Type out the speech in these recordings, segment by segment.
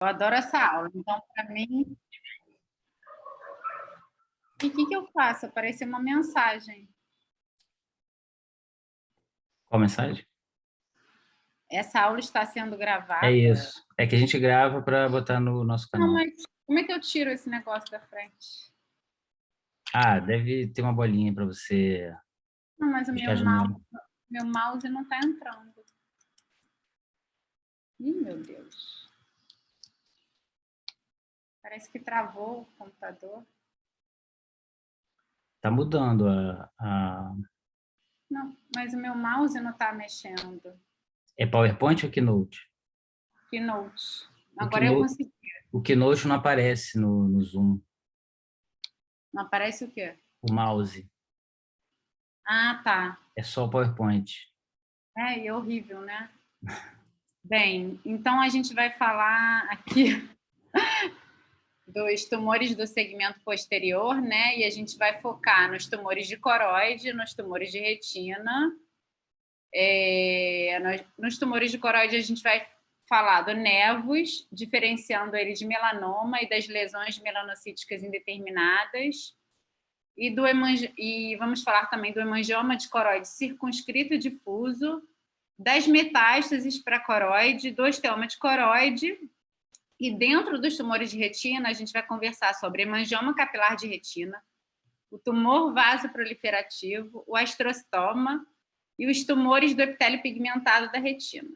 Eu adoro essa aula. Então, para mim... E o que eu faço? Apareceu uma mensagem. Qual mensagem? Essa aula está sendo É gravada. isso. É que a gente grava para botar no nosso Não, canal. mas como é que eu tiro esse negócio da frente? Ah, deve ter uma bolinha para você Não, mas o fechar a janela. meu mouse não está entrando. Ih, meu Deus. Parece que travou o computador. Tá mudando Não, mas o meu mouse não está mexendo. É PowerPoint ou Keynote? Keynote. O Agora eu Keynote, consegui. o Keynote não aparece no Zoom. Não aparece o quê? O mouse. Ah, tá. É só o PowerPoint. É, e é horrível, né? Bem, então a gente vai falar aqui dos tumores do segmento posterior, né? E a gente vai focar nos tumores de coroide, nos tumores de retina. Nos tumores de coroide, a gente vai falar do nevus, diferenciando ele de melanoma e das lesões melanocíticas indeterminadas. E vamos falar também do hemangioma de coroide circunscrito e difuso, das metástases para coroide, do osteoma de coroide. E dentro dos tumores de retina, a gente vai conversar sobre hemangioma capilar de retina, o tumor vasoproliferativo, o astrocitoma e os tumores do epitélio pigmentado da retina.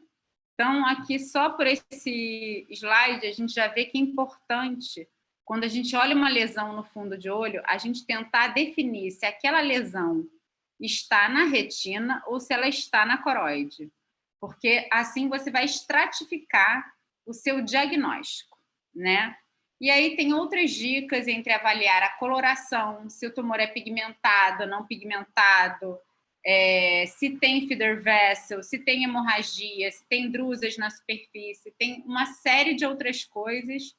Então, aqui, só por esse slide, a gente já vê que é importante, quando a gente olha uma lesão no fundo de olho, a gente tentar definir se aquela lesão está na retina ou se ela está na coroide. Porque assim você vai estratificar o seu diagnóstico, né? E aí tem outras dicas entre avaliar a coloração, se o tumor é pigmentado, não pigmentado, se tem feeder vessel, se tem hemorragia, se tem drusas na superfície, tem uma série de outras coisas.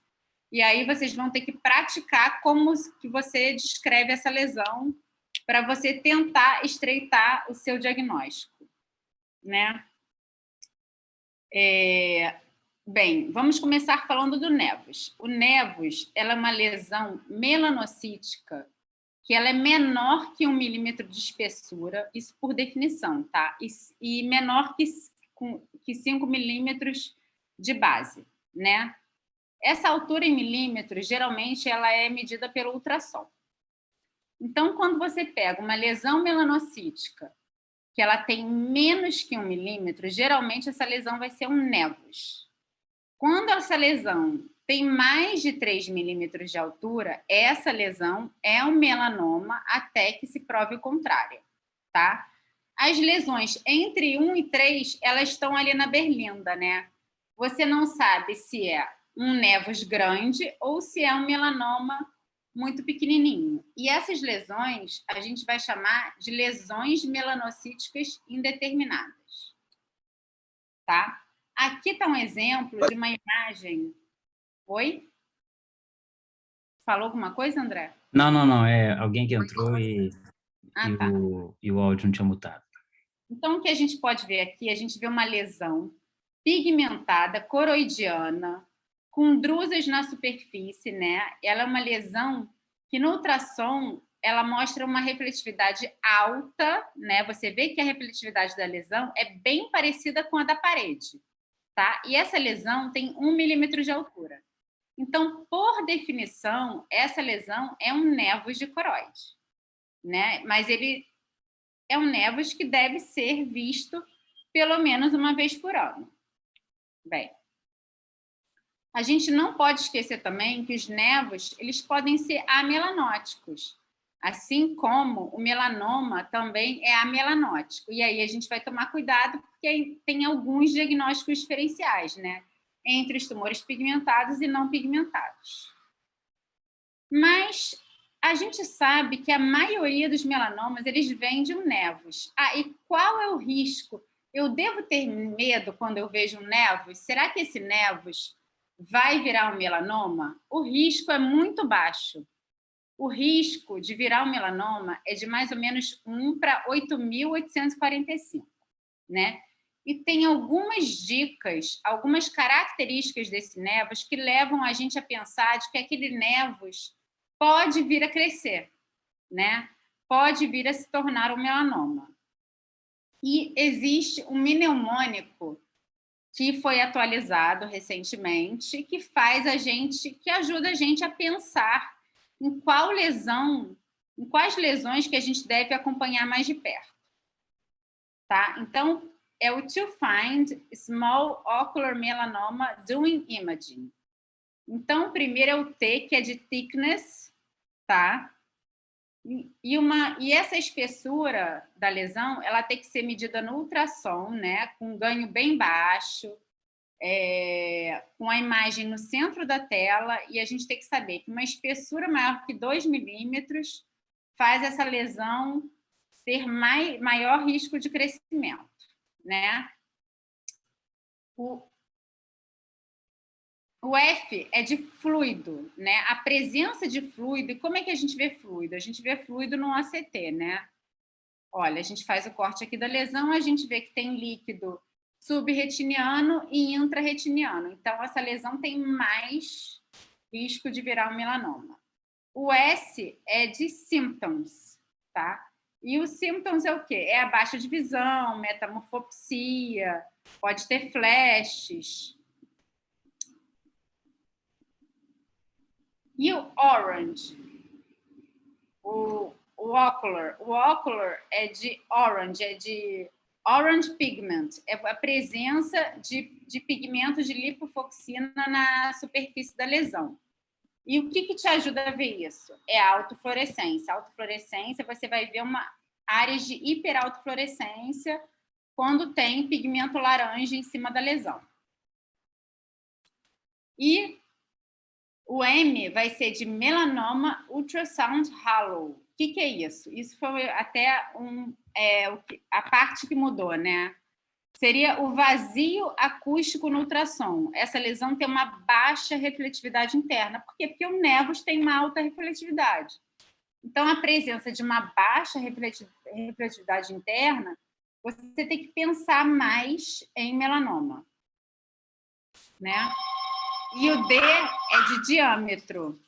E aí vocês vão ter que praticar como que você descreve essa lesão para você tentar estreitar o seu diagnóstico, né? Bem, vamos começar falando do nevus. O nevus, ela é uma lesão melanocítica que ela é menor que 1 milímetro de espessura, isso por definição, tá? E menor que 5 milímetros de base, né? Essa altura em milímetros, geralmente, ela é medida pelo ultrassom. Então, quando você pega uma lesão melanocítica que ela tem menos que 1 milímetro, geralmente essa lesão vai ser um nevus. Quando essa lesão tem mais de 3 milímetros de altura, essa lesão é um melanoma até que se prove o contrário, tá? As lesões entre 1 e 3, elas estão ali na berlinda, né? Você não sabe se é um nevus grande ou se é um melanoma muito pequenininho. E essas lesões a gente vai chamar de lesões melanocíticas indeterminadas, tá? Aqui está um exemplo de uma imagem. Oi? Falou alguma coisa, André? Não, não, não. É alguém que entrou Ah, tá. e o áudio não tinha mutado. Então, o que a gente pode ver aqui, a gente vê uma lesão pigmentada, coroidiana, com drusas na superfície, né? Ela é uma lesão que no ultrassom ela mostra uma refletividade alta, né? Você vê que a refletividade da lesão é bem parecida com a da parede, tá? E essa lesão tem 1 milímetro de altura. Então, por definição, essa lesão é um nevus de coroide, né? Mas ele é um nevus que deve ser visto pelo menos uma vez por ano. Bem, a gente não pode esquecer também que os nevus, eles podem ser amelanóticos, assim como o melanoma também é amelanótico. E aí a gente vai tomar cuidado porque tem alguns diagnósticos diferenciais, né? Entre os tumores pigmentados e não pigmentados. Mas a gente sabe que a maioria dos melanomas, eles vêm de um nevus. Ah, e qual é o risco? Eu devo ter medo quando eu vejo um nevus? Será que esse nevus vai virar um melanoma? O risco é muito baixo. O risco de virar um melanoma é de mais ou menos 1 para 8.845, né? E tem algumas dicas, algumas características desse névos que levam a gente a pensar de que aquele névos pode vir a crescer, né? Pode vir a se tornar um melanoma. E existe um mnemônico que foi atualizado recentemente, que ajuda a gente a pensar em quais lesões que a gente deve acompanhar mais de perto, tá? Então, é o To Find Small Ocular Melanoma Doing Imaging. Então, primeiro é o T, que é de thickness, tá? E essa espessura da lesão, ela tem que ser medida no ultrassom, né? Com um ganho bem baixo, com a imagem no centro da tela, e a gente tem que saber que uma espessura maior que 2 milímetros faz essa lesão ter maior risco de crescimento, né? O F é de fluido, né? A presença de fluido. E como é que a gente vê fluido? A gente vê fluido no OCT, né? Olha, a gente faz o corte aqui da lesão, a gente vê que tem líquido subretiniano e intrarretiniano. Então, essa lesão tem mais risco de virar um melanoma. O S é de symptoms, tá? E os symptoms é o quê? É a baixa de visão, metamorfopsia, pode ter flashes. E o orange, o ocular é de orange pigment, é a presença de pigmento de lipofoxina na superfície da lesão. E o que te ajuda a ver isso? É a autofluorescência. A autofluorescência, você vai ver áreas de hiperautofluorescência quando tem pigmento laranja em cima da lesão. E o M vai ser de melanoma ultrasound halo. O que é isso? Isso foi até a parte que mudou, né? Seria o vazio acústico no ultrassom. Essa lesão tem uma baixa refletividade interna. Por quê? Porque o névus tem uma alta refletividade. Então, a presença de uma baixa refletividade interna, você tem que pensar mais em melanoma, né? E o D é de diâmetro,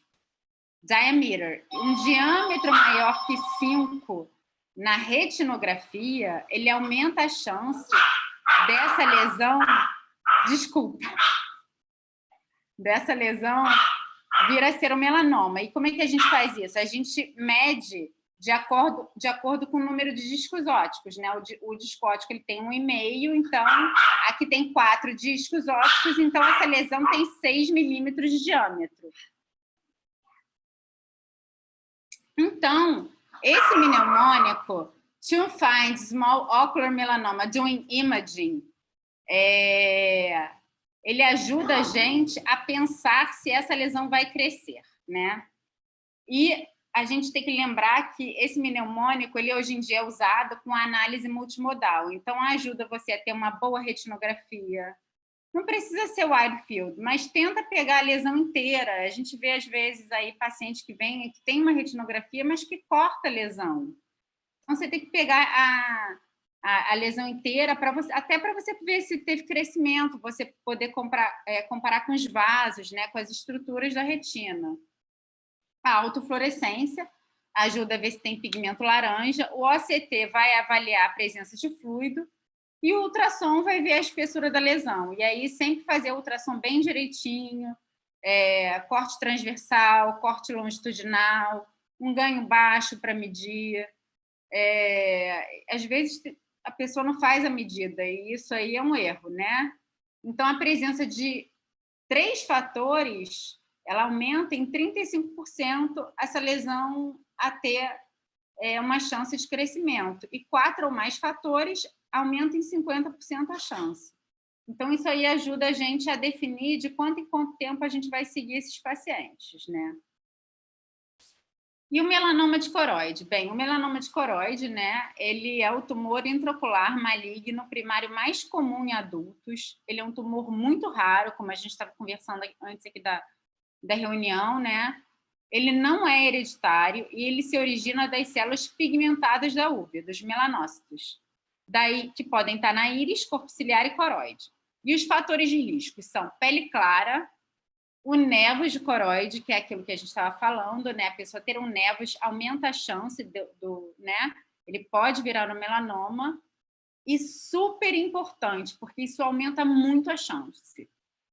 diameter. Um diâmetro maior que 5 na retinografia, ele aumenta a chance dessa lesão, dessa lesão vir a ser um melanoma. E como é que a gente faz isso? A gente mede de acordo com o número de discos ópticos, né? O disco óptico ele tem 1,5, então aqui tem 4 discos ópticos, então essa lesão tem 6 milímetros de diâmetro. Então, esse mnemônico, To Find Small Ocular Melanoma Doing Imaging, ele ajuda a gente a pensar se essa lesão vai crescer, né? E a gente tem que lembrar que esse mnemônico, ele hoje em dia é usado com a análise multimodal. Então, ajuda você a ter uma boa retinografia. Não precisa ser wide field, mas tenta pegar a lesão inteira. A gente vê, às vezes, aí pacientes que vêm que tem uma retinografia, mas que corta a lesão. Então, você tem que pegar a lesão inteira, até para você ver se teve crescimento, você poder comparar com os vasos, né, com as estruturas da retina. A autofluorescência ajuda a ver se tem pigmento laranja, o OCT vai avaliar a presença de fluido e o ultrassom vai ver a espessura da lesão. E aí sempre fazer o ultrassom bem direitinho, corte transversal, corte longitudinal, um ganho baixo para medir. Às vezes a pessoa não faz a medida e isso aí é um erro, né? Então, a presença de 3 fatores, ela aumenta em 35% essa lesão a ter uma chance de crescimento. E 4 ou mais fatores aumenta em 50% a chance. Então, isso aí ajuda a gente a definir de quanto em quanto tempo a gente vai seguir esses pacientes, né? E o melanoma de coroide? Bem, o melanoma de coroide, né, ele é o tumor intraocular maligno primário mais comum em adultos. Ele é um tumor muito raro, como a gente estava conversando antes aqui da reunião, né? Ele não é hereditário e ele se origina das células pigmentadas da uva, dos melanócitos. daí que podem estar na íris, corpo ciliar e coroide. E os fatores de risco são pele clara, o névus de coroide, que é aquilo que a gente estava falando, né? A pessoa ter um névus aumenta a chance né? Ele pode virar um melanoma, e super importante, porque isso aumenta muito a chance.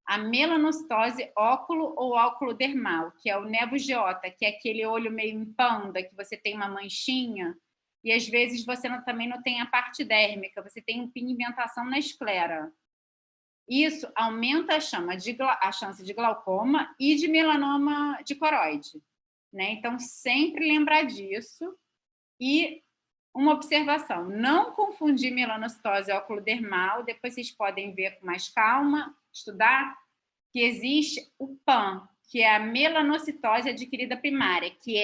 A melanocitose óculo ou óculo dermal, que é o névus de Ota, que é aquele olho meio em panda, que você tem uma manchinha, e às vezes você também não tem a parte dérmica, você tem pigmentação na esclera. Isso aumenta a chance de glaucoma e de melanoma de coroide, né? Então, sempre lembrar disso. E uma observação, não confundir melanocitose e óculo dermal, depois vocês podem ver com mais calma, estudar, que existe o PAN, que é a melanocitose adquirida primária, que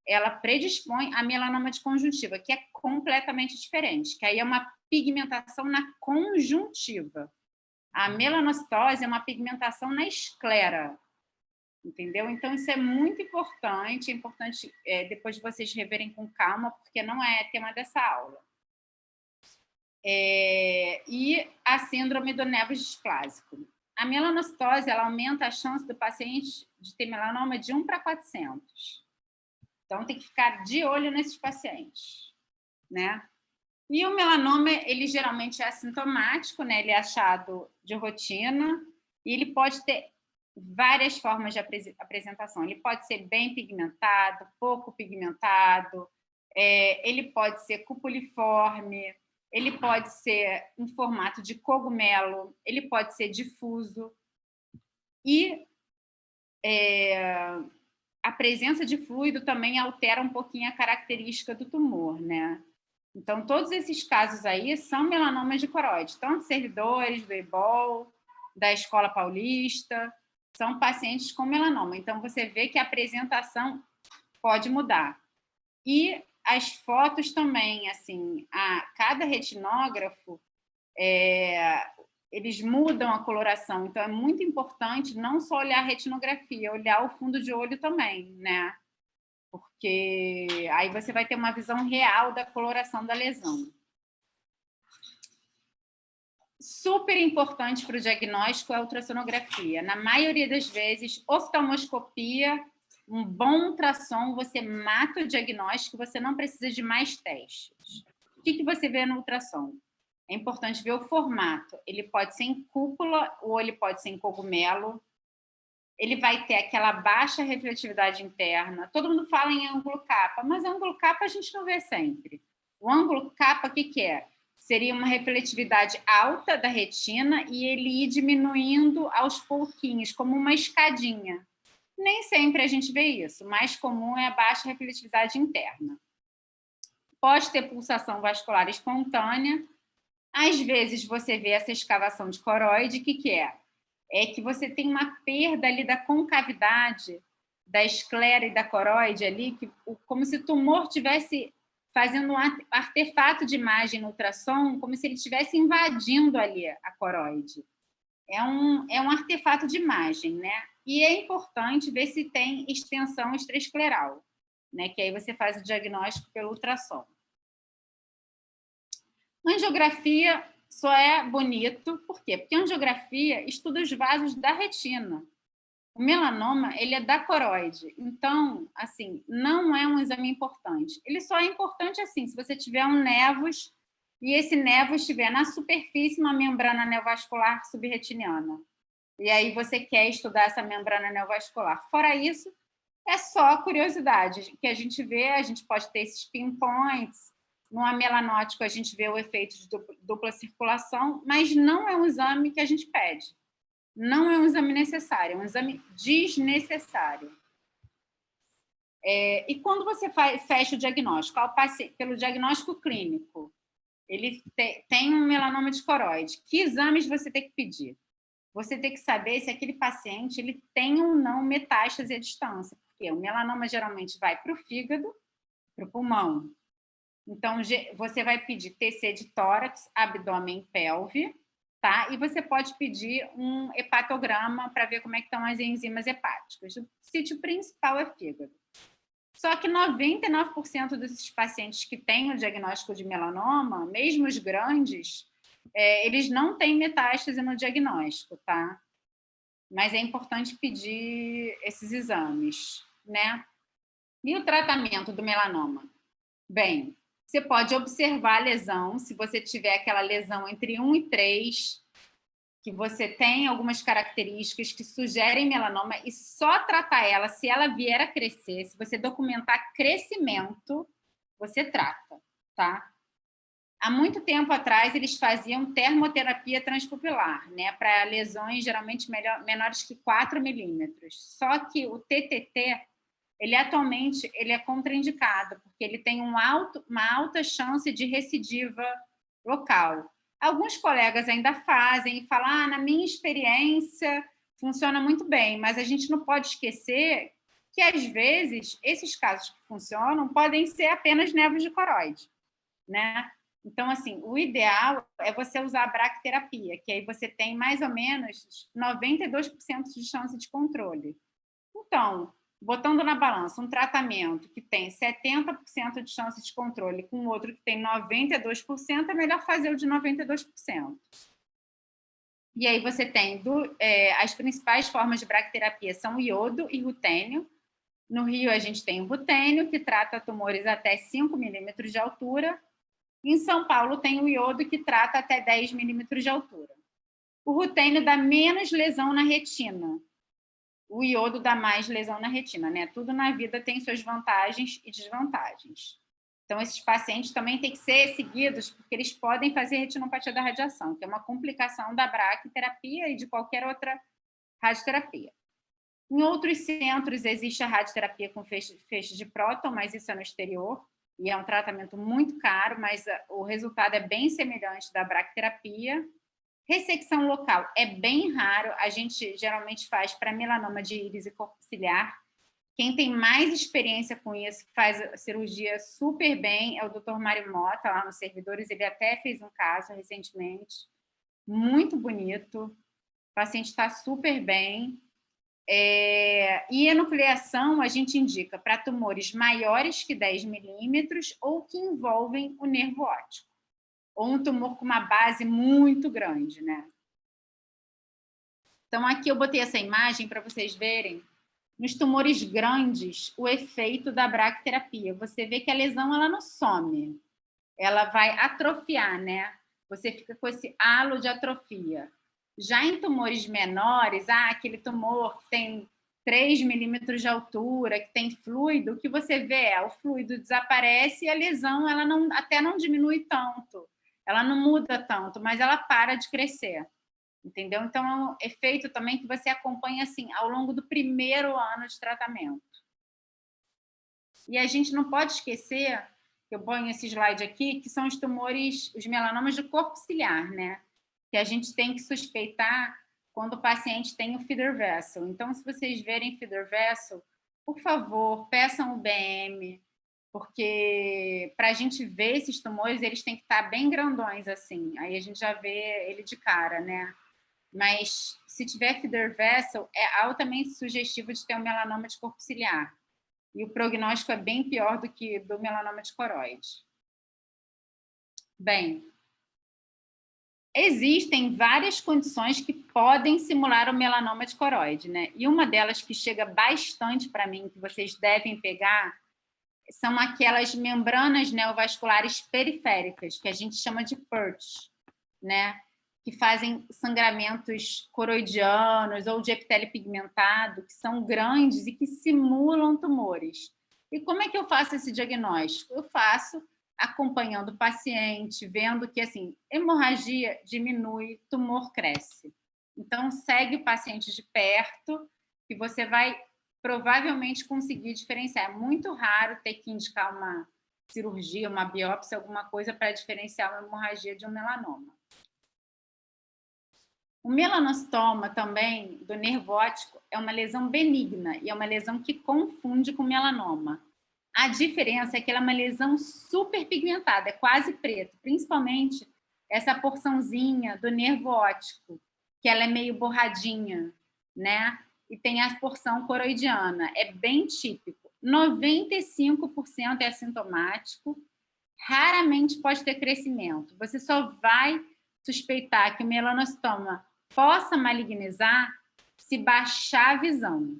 ela predispõe a melanoma de conjuntiva, que é completamente diferente, que aí é uma pigmentação na conjuntiva. A melanocitose é uma pigmentação na esclera, entendeu? Então, isso é muito importante, é importante depois vocês reverem com calma, porque não é tema dessa aula. E a síndrome do névus displásico. A melanocitose, ela aumenta a chance do paciente de ter melanoma de 1 para 400. Então, tem que ficar de olho nesses pacientes, né? E o melanoma, ele geralmente é assintomático, né? Ele é achado de rotina e ele pode ter várias formas de apresentação. Ele pode ser bem pigmentado, pouco pigmentado, ele pode ser cupuliforme, ele pode ser em formato de cogumelo, ele pode ser difuso. E a presença de fluido também altera um pouquinho a característica do tumor, né? Então, todos esses casos aí são melanomas de coroide, tanto servidores do EBOL, da Escola Paulista, são pacientes com melanoma. Então, você vê que a apresentação pode mudar. E as fotos também, assim, cada retinógrafo, eles mudam a coloração. Então, é muito importante não só olhar a retinografia, olhar o fundo de olho também, né? Porque aí você vai ter uma visão real da coloração da lesão. Super importante para o diagnóstico é a ultrassonografia. Na maioria das vezes, oftalmoscopia, um bom ultrassom, você mata o diagnóstico, você não precisa de mais testes. O que você vê no ultrassom? É importante ver o formato. Ele pode ser em cúpula ou ele pode ser em cogumelo. Ele vai ter aquela baixa refletividade interna. Todo mundo fala em ângulo capa, mas ângulo capa a gente não vê sempre. O ângulo capa, o que é? Seria uma refletividade alta da retina e ele ir diminuindo aos pouquinhos, como uma escadinha. Nem sempre a gente vê isso. O mais comum é a baixa refletividade interna. Pode ter pulsação vascular espontânea. Às vezes você vê essa escavação de coroide, o que é? É que você tem uma perda ali da concavidade da esclera e da coroide ali, como se o tumor tivesse fazendo um artefato de imagem no ultrassom, como se ele estivesse invadindo ali a coroide. É um artefato de imagem, né? E é importante ver se tem extensão extraescleral, né? Que aí você faz o diagnóstico pelo ultrassom. Angiografia só é bonito, por quê? Porque a angiografia estuda os vasos da retina. O melanoma, ele é da coroide. Então, assim, não é um exame importante. Ele só é importante, assim, se você tiver um névus e esse névus estiver na superfície uma membrana neovascular subretiniana. E aí você quer estudar essa membrana neovascular. Fora isso, é só curiosidade que a gente vê, a gente pode ter esses pinpoints. No amelanótico, a gente vê o efeito de dupla circulação, mas não é um exame que a gente pede. Não é um exame necessário, é um exame desnecessário. E quando você fecha o diagnóstico, pelo diagnóstico clínico, ele tem um melanoma de coroide, que exames você tem que pedir? Você tem que saber se aquele paciente ele tem ou não metástase à distância, porque o melanoma geralmente vai para o fígado, para o pulmão. Então, você vai pedir TC de tórax, abdômen e pelve, tá? E você pode pedir um hepatograma para ver como é que estão as enzimas hepáticas. O sítio principal é fígado. Só que 99% desses pacientes que têm o diagnóstico de melanoma, mesmo os grandes, eles não têm metástase no diagnóstico, tá? Mas é importante pedir esses exames, né? E o tratamento do melanoma? Bem, você pode observar a lesão, se você tiver aquela lesão entre 1 e 3, que você tem algumas características que sugerem melanoma, e só tratar ela se ela vier a crescer. Se você documentar crescimento, você trata, tá? Há muito tempo atrás, eles faziam termoterapia transpupilar, né, para lesões geralmente menores que 4 milímetros. Só que o TTT, ele atualmente é contraindicado, porque ele tem uma alta chance de recidiva local. Alguns colegas ainda fazem e falam, na minha experiência, funciona muito bem, mas a gente não pode esquecer que, às vezes, esses casos que funcionam podem ser apenas névoas de coroide, né? Então, assim, o ideal é você usar a braquiterapia, que aí você tem mais ou menos 92% de chance de controle. Então, botando na balança um tratamento que tem 70% de chance de controle com outro que tem 92%, é melhor fazer o de 92%. E aí você tem as principais formas de braquiterapia são iodo e rutênio. No Rio, a gente tem o rutênio, que trata tumores até 5 milímetros de altura. Em São Paulo, tem o iodo, que trata até 10 milímetros de altura. O rutênio dá menos lesão na retina. O iodo dá mais lesão na retina, né? Tudo na vida tem suas vantagens e desvantagens. Então, esses pacientes também têm que ser seguidos, porque eles podem fazer retinopatia da radiação, que é uma complicação da braquiterapia e de qualquer outra radioterapia. Em outros centros, existe a radioterapia com feixe de próton, mas isso é no exterior, e é um tratamento muito caro, mas o resultado é bem semelhante da braquiterapia. Ressecção local é bem raro, a gente geralmente faz para melanoma de íris e corpo ciliar. Quem tem mais experiência com isso, faz a cirurgia super bem, é o Dr. Mário Mota, lá nos servidores, ele até fez um caso recentemente, muito bonito, o paciente está super bem. E a nucleação a gente indica para tumores maiores que 10 milímetros ou que envolvem o nervo óptico, ou um tumor com uma base muito grande, né? Então, aqui eu botei essa imagem para vocês verem, nos tumores grandes, o efeito da braquiterapia. Você vê que a lesão ela não some, ela vai atrofiar, né? Você fica com esse halo de atrofia. Já em tumores menores, aquele tumor que tem 3 milímetros de altura, que tem fluido, o que você vê o fluido desaparece e a lesão ela até não diminui tanto, ela não muda tanto, mas ela para de crescer, entendeu? Então, é um efeito também que você acompanha assim, ao longo do primeiro ano de tratamento. E a gente não pode esquecer, eu ponho esse slide aqui, que são os tumores, os melanomas do corpo ciliar, né? Que a gente tem que suspeitar quando o paciente tem o feeder vessel. Então, se vocês verem feeder vessel, por favor, peçam o BM, porque para a gente ver esses tumores, eles têm que estar bem grandões, assim. Aí a gente já vê ele de cara, né? Mas se tiver feeder vessel, é altamente sugestivo de ter um melanoma de corpo ciliar. E o prognóstico é bem pior do que do melanoma de coroide. Bem, existem várias condições que podem simular o melanoma de coroide, né? E uma delas que chega bastante para mim, que vocês devem pegar, são aquelas membranas neovasculares periféricas, que a gente chama de PERT, né? Que fazem sangramentos coroidianos ou de epitélio pigmentado, que são grandes e que simulam tumores. E como é que eu faço esse diagnóstico? Eu faço acompanhando o paciente, vendo que assim, hemorragia diminui, tumor cresce. Então, segue o paciente de perto, que você vai provavelmente conseguir diferenciar. É muito raro ter que indicar uma cirurgia, uma biópsia, alguma coisa para diferenciar uma hemorragia de um melanoma. O melanostoma também, do nervo óptico, é uma lesão benigna e é uma lesão que confunde com melanoma. A diferença é que ela é uma lesão super pigmentada, é quase preto, principalmente essa porçãozinha do nervo óptico, que ela é meio borradinha, né? E tem a porção coroidiana, é bem típico. 95% é assintomático, raramente pode ter crescimento. Você só vai suspeitar que o melanostoma possa malignizar se baixar a visão.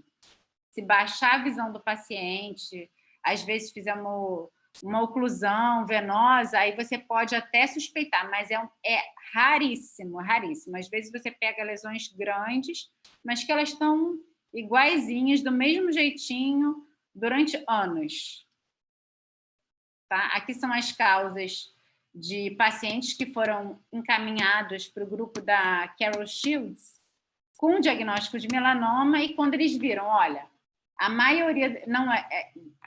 Se baixar a visão do paciente, às vezes fizemos uma oclusão venosa, aí você pode até suspeitar, mas é raríssimo, raríssimo. Às vezes você pega lesões grandes, mas que elas estão iguaizinhas, do mesmo jeitinho, durante anos. Tá? Aqui são as causas de pacientes que foram encaminhados para o grupo da Carol Shields com diagnóstico de melanoma, e quando eles viram, olha, a maioria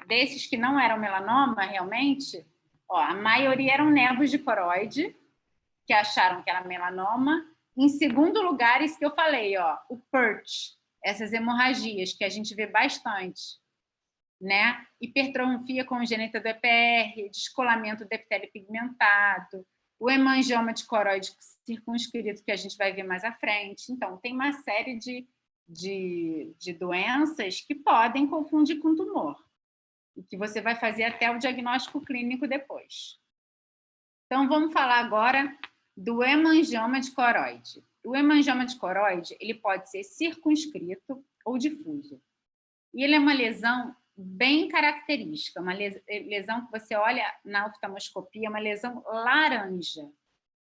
desses que não eram melanoma, realmente, a maioria eram nevos de coroide, que acharam que era melanoma. Em segundo lugar, isso que eu falei, o PERT, essas hemorragias que a gente vê bastante, né? Hipertrofia congênita do EPR, descolamento do epitélio pigmentado, o hemangioma de coroide circunscrito, que a gente vai ver mais à frente. Então, tem uma série de doenças que podem confundir com tumor, e que você vai fazer até o diagnóstico clínico depois. Então, vamos falar agora do hemangioma de coroide. O hemangioma de coroide, ele pode ser circunscrito ou difuso. E ele é uma lesão bem característica, uma lesão que você olha na oftalmoscopia, uma lesão laranja.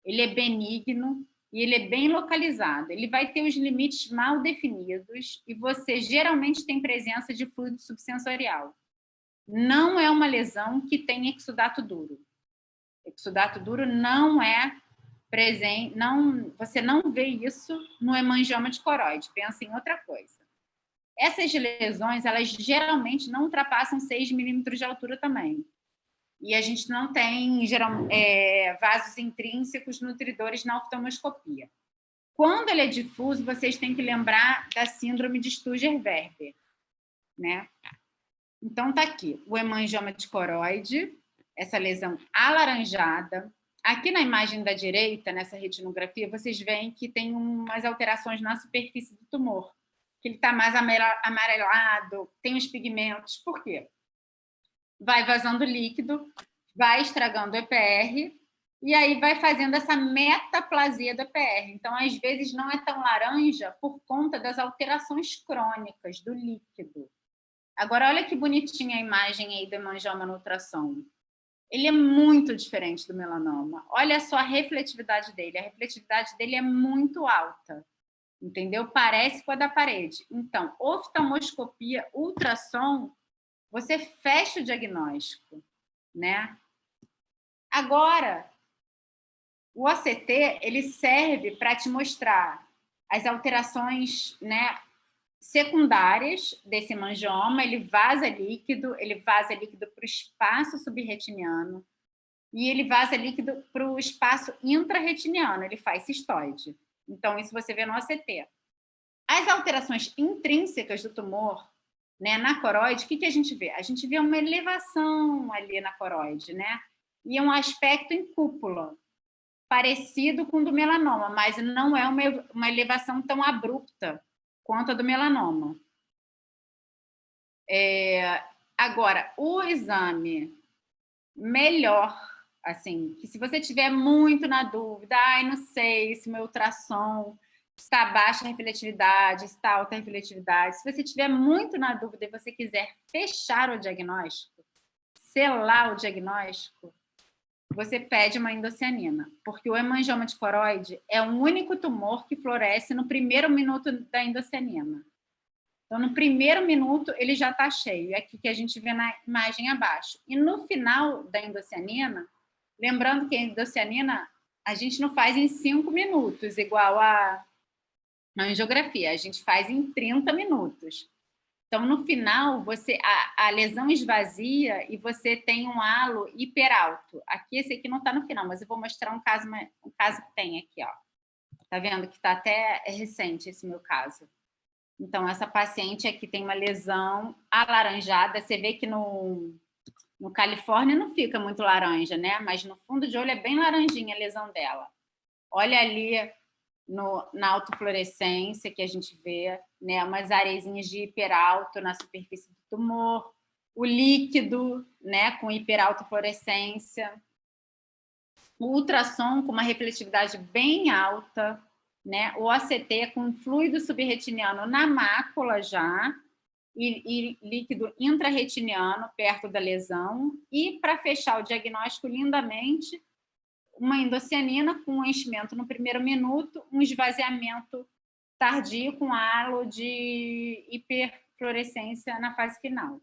Ele é benigno e ele é bem localizado. Ele vai ter os limites mal definidos e você geralmente tem presença de fluido subsensorial. Não é uma lesão que tem exudato duro. Exudato duro não é presente, você não vê isso no hemangioma de coroide, pensa em outra coisa. Essas lesões, elas geralmente não ultrapassam 6 milímetros de altura também. E a gente não tem vasos intrínsecos nutridores na oftalmoscopia. Quando ele é difuso, vocês têm que lembrar da síndrome de Sturger-Weber, né? Então, tá aqui o hemangioma de coroide, essa lesão alaranjada. Aqui na imagem da direita, nessa retinografia, vocês veem que tem umas alterações na superfície do tumor, que ele está mais amarelado, tem os pigmentos. Por quê? Vai vazando líquido, vai estragando o EPR, e aí vai fazendo essa metaplasia do EPR. Então, às vezes, não é tão laranja por conta das alterações crônicas do líquido. Agora, olha que bonitinha a imagem aí do hemangioma no ultrassom. Ele é muito diferente do melanoma. Olha só a refletividade dele. A refletividade dele é muito alta. Entendeu? Parece com a da parede. Então, oftalmoscopia, ultrassom, você fecha o diagnóstico, né? Agora, o OCT, ele serve para te mostrar as alterações, né, secundárias desse hemangioma. Ele vaza líquido para o espaço subretiniano e ele vaza líquido para o espaço intrarretiniano, ele faz cistoide. Então, isso você vê no OCT. As alterações intrínsecas do tumor, né, na coroide, o que a gente vê? A gente vê uma elevação ali na coroide, né? E um aspecto em cúpula, parecido com o do melanoma, mas não é uma elevação tão abrupta quanto a do melanoma. Agora, o exame melhor, assim, que se você tiver muito na dúvida, não sei se meu ultrassom está baixa a refletividade, está alta a refletividade. Se você tiver muito na dúvida e você quiser fechar o diagnóstico, selar o diagnóstico, você pede uma endocianina, porque o hemangioma de coroide é o único tumor que floresce no primeiro minuto da endocianina. Então, no primeiro minuto, ele já está cheio. É aqui que a gente vê na imagem abaixo. E no final da endocianina, lembrando que a endocianina a gente não faz em 5 minutos, igual a angiografia, a gente faz em 30 minutos. Então, no final, a lesão esvazia e você tem um halo hiperalto. Aqui, esse aqui não está no final, mas eu vou mostrar um caso que tem aqui, ó. Tá vendo que está até recente esse meu caso. Então, essa paciente aqui tem uma lesão alaranjada. Você vê que no Califórnia não fica muito laranja, né? Mas no fundo de olho é bem laranjinha a lesão dela. Olha ali na autofluorescência que a gente vê, né? Umas arezinhas de hiperalto na superfície do tumor. o líquido, né, com hiperautofluorescência, o ultrassom com uma refletividade bem alta, né, o OCT com fluido subretiniano na mácula já, e líquido intrarretiniano perto da lesão, e para fechar o diagnóstico lindamente, uma endocianina com enchimento no primeiro minuto, um esvaziamento tardio com halo de hiperfluorescência na fase final.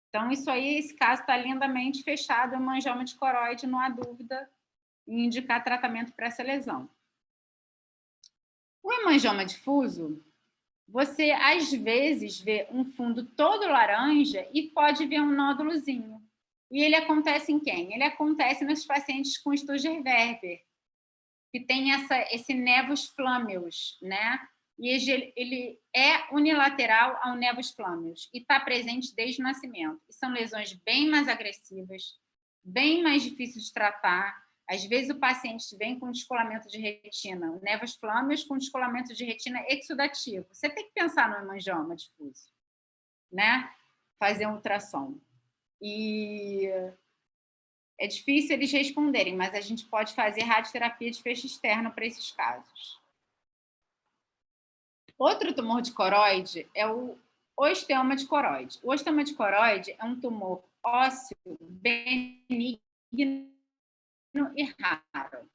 Então, isso aí, esse caso está lindamente fechado, é uma hemangioma de coroide, não há dúvida em indicar tratamento para essa lesão. O hemangioma difuso, você às vezes vê um fundo todo laranja e pode ver um nódulozinho. E ele acontece em quem? Ele acontece nos pacientes com Sturge-Weber, que tem esse nevus flammeus, né? E ele é unilateral ao nevus flammeus e está presente desde o nascimento. E são lesões bem mais agressivas, bem mais difíceis de tratar. Às vezes o paciente vem com descolamento de retina, o nevus flammeus com descolamento de retina exudativo. Você tem que pensar no hemangioma difuso, né? Fazer um ultrassom. E é difícil eles responderem, mas a gente pode fazer radioterapia de feixe externo para esses casos. Outro tumor de coroide é o osteoma de coroide. O osteoma de coroide é um tumor ósseo benigno e raro.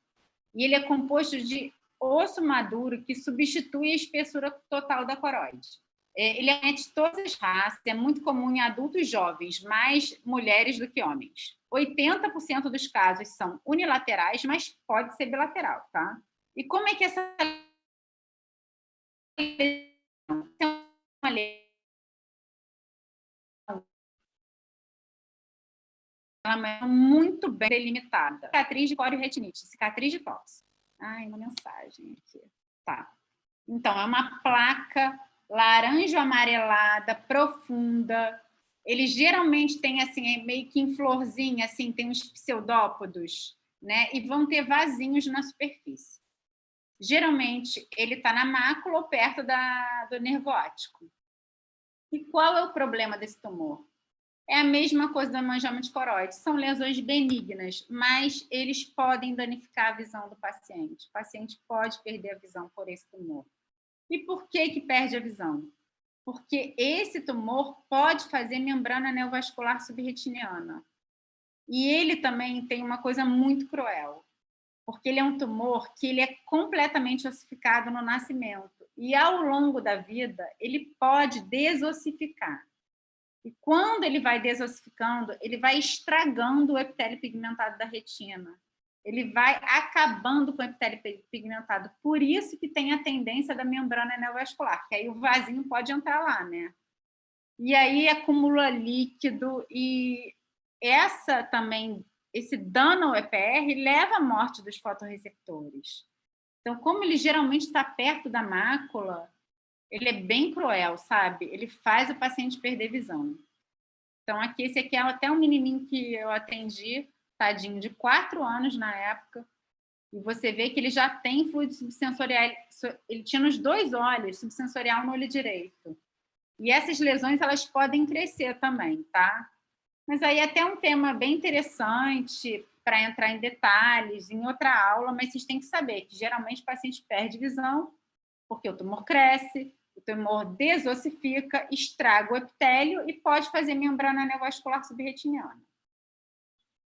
E ele é composto de osso maduro que substitui a espessura total da coroide. Ele é de todas as raças, é muito comum em adultos jovens, mais mulheres do que homens. 80% dos casos são unilaterais, mas pode ser bilateral, tá? E como é que essa ela é muito bem delimitada. Cicatriz de corioretinite, cicatriz de tóxico. Ai, uma mensagem aqui. Tá. Então, é uma placa laranja-amarelada, profunda. Ele geralmente tem, assim, meio que em florzinha, assim, tem uns pseudópodos, né? E vão ter vasinhos na superfície. Geralmente, ele está na mácula ou perto do nervo óptico. E qual é o problema desse tumor? É a mesma coisa do hemangioma de coroide. São lesões benignas, mas eles podem danificar a visão do paciente. O paciente pode perder a visão por esse tumor. E por que perde a visão? Porque esse tumor pode fazer membrana neovascular subretiniana. E ele também tem uma coisa muito cruel, porque ele é um tumor que ele é completamente ossificado no nascimento. E ao longo da vida, ele pode desossificar. E quando ele vai desossificando, ele vai estragando o epitélio pigmentado da retina. Ele vai acabando com o epitélio pigmentado. Por isso que tem a tendência da membrana neovascular, que aí o vasinho pode entrar lá, né? E aí acumula líquido e esse dano ao EPR leva à morte dos fotorreceptores. Então, como ele geralmente está perto da mácula, ele é bem cruel, sabe? Ele faz o paciente perder visão. Então, esse aqui é até um menininho que eu atendi, tadinho, de 4 anos na época, e você vê que ele já tem fluido subsensorial, ele tinha nos 2 olhos, subsensorial no olho direito. E essas lesões, elas podem crescer também, tá? Mas aí até um tema bem interessante para entrar em detalhes em outra aula, mas vocês têm que saber que geralmente o paciente perde visão porque o tumor cresce, o tumor desossifica, estraga o epitélio e pode fazer membrana neovascular subretiniana.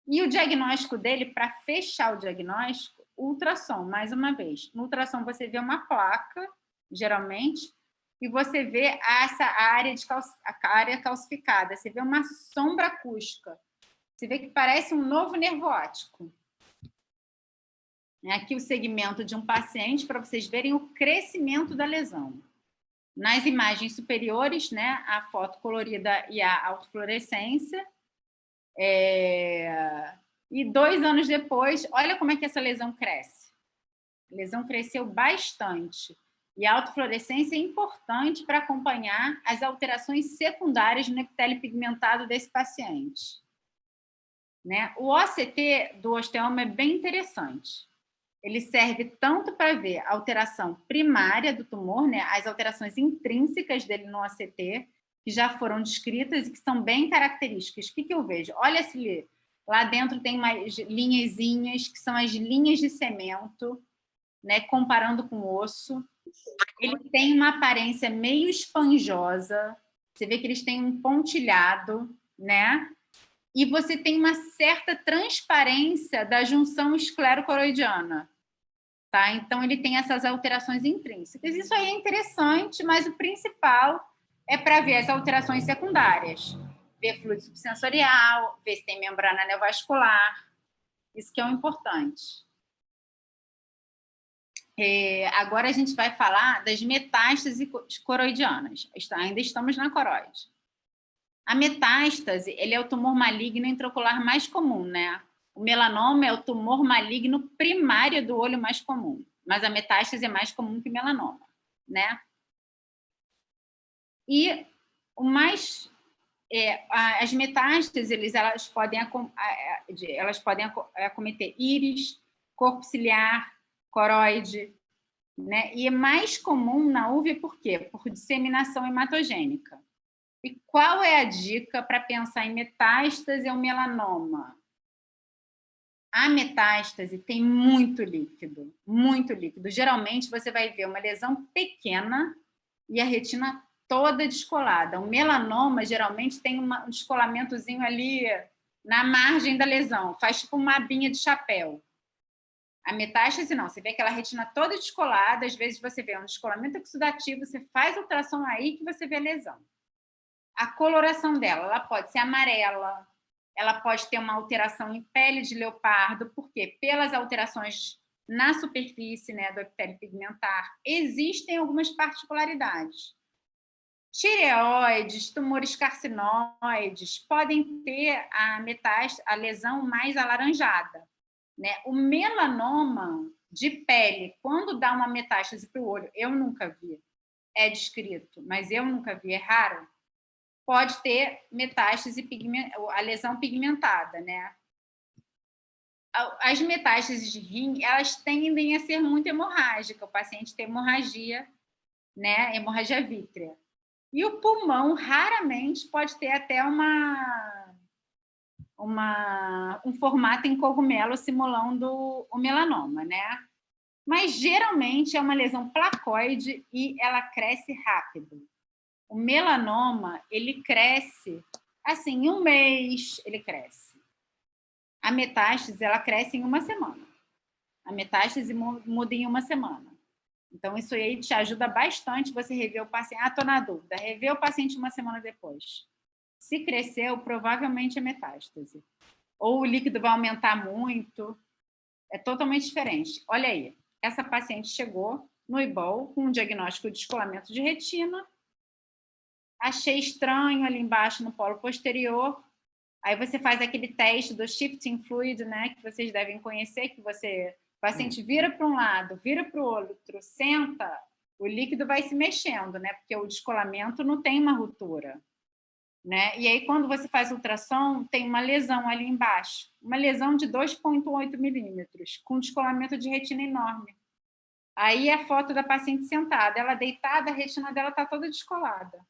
E o diagnóstico dele, para fechar o diagnóstico, ultrassom, mais uma vez. No ultrassom você vê uma placa, geralmente, e você vê a área calcificada, você vê uma sombra acústica, você vê que parece um novo nervo óptico. Aqui o segmento de um paciente para vocês verem o crescimento da lesão. Nas imagens superiores, né, a foto colorida e a autofluorescência. E 2 anos depois, olha como é que essa lesão cresce. A lesão cresceu bastante. E a autofluorescência é importante para acompanhar as alterações secundárias no epitélio pigmentado desse paciente. Né? O OCT do osteoma é bem interessante. Ele serve tanto para ver a alteração primária do tumor, né, as alterações intrínsecas dele no OCT, que já foram descritas e que são bem características. O que eu vejo? Olha se lá dentro tem umas linhazinhas, que são as linhas de cemento, né, comparando com o osso. Ele tem uma aparência meio esponjosa, você vê que eles têm um pontilhado, né? E você tem uma certa transparência da junção esclerocoroidiana. Tá? Então, ele tem essas alterações intrínsecas. Isso aí é interessante, mas o principal é para ver as alterações secundárias. Ver fluido subsensorial, ver se tem membrana neovascular. Isso que é o importante. Agora a gente vai falar das metástases coroidianas. Ainda estamos na coroide. A metástase, ele é o tumor maligno intraocular mais comum, né? O melanoma é o tumor maligno primário do olho mais comum, mas a metástase é mais comum que o melanoma, né? E o mais... as metástases, elas podem acometer íris, corpo ciliar, coroide, né? E é mais comum na uve por quê? Por disseminação hematogênica. E qual é a dica para pensar em metástase ou melanoma? A metástase tem muito líquido, muito líquido. Geralmente, você vai ver uma lesão pequena e a retina toda descolada. O melanoma, geralmente, tem um descolamentozinho ali na margem da lesão, faz tipo uma abinha de chapéu. A metástase, não. Você vê aquela retina toda descolada, às vezes você vê um descolamento oxidativo, você faz ultrassom aí que você vê a lesão. A coloração dela, ela pode ser amarela, ela pode ter uma alteração em pele de leopardo, porque pelas alterações na superfície, né, do epitélio pigmentar, existem algumas particularidades. Tireoides, tumores carcinoides podem ter a lesão mais alaranjada, né? O melanoma de pele, quando dá uma metástase para o olho, eu nunca vi, é descrito, mas eu nunca vi, é raro, pode ter metástase, a lesão pigmentada, né? As metástases de rim, elas tendem a ser muito hemorrágicas, o paciente tem hemorragia, né? Hemorragia vítrea. E o pulmão, raramente, pode ter até um formato em cogumelo simulando o melanoma, né? Mas, geralmente, é uma lesão placoide e ela cresce rápido. O melanoma, ele cresce, assim, em um mês ele cresce. A metástase, ela cresce em uma semana. A metástase muda em uma semana. Então, isso aí te ajuda bastante você rever o paciente. Ah, estou na dúvida. Rever o paciente uma semana depois. Se cresceu, provavelmente é metástase. Ou o líquido vai aumentar muito. É totalmente diferente. Olha aí, essa paciente chegou no IBOL com um diagnóstico de descolamento de retina. Achei estranho ali embaixo no polo posterior. Aí você faz aquele teste do shifting fluid, né, que vocês devem conhecer, que o paciente vira para um lado, vira para o outro, senta, o líquido vai se mexendo, né, porque o descolamento não tem uma ruptura, né? E aí, quando você faz ultrassom, tem uma lesão ali embaixo, uma lesão de 2,8 milímetros, com descolamento de retina enorme. Aí a foto da paciente sentada, ela deitada, a retina dela está toda descolada.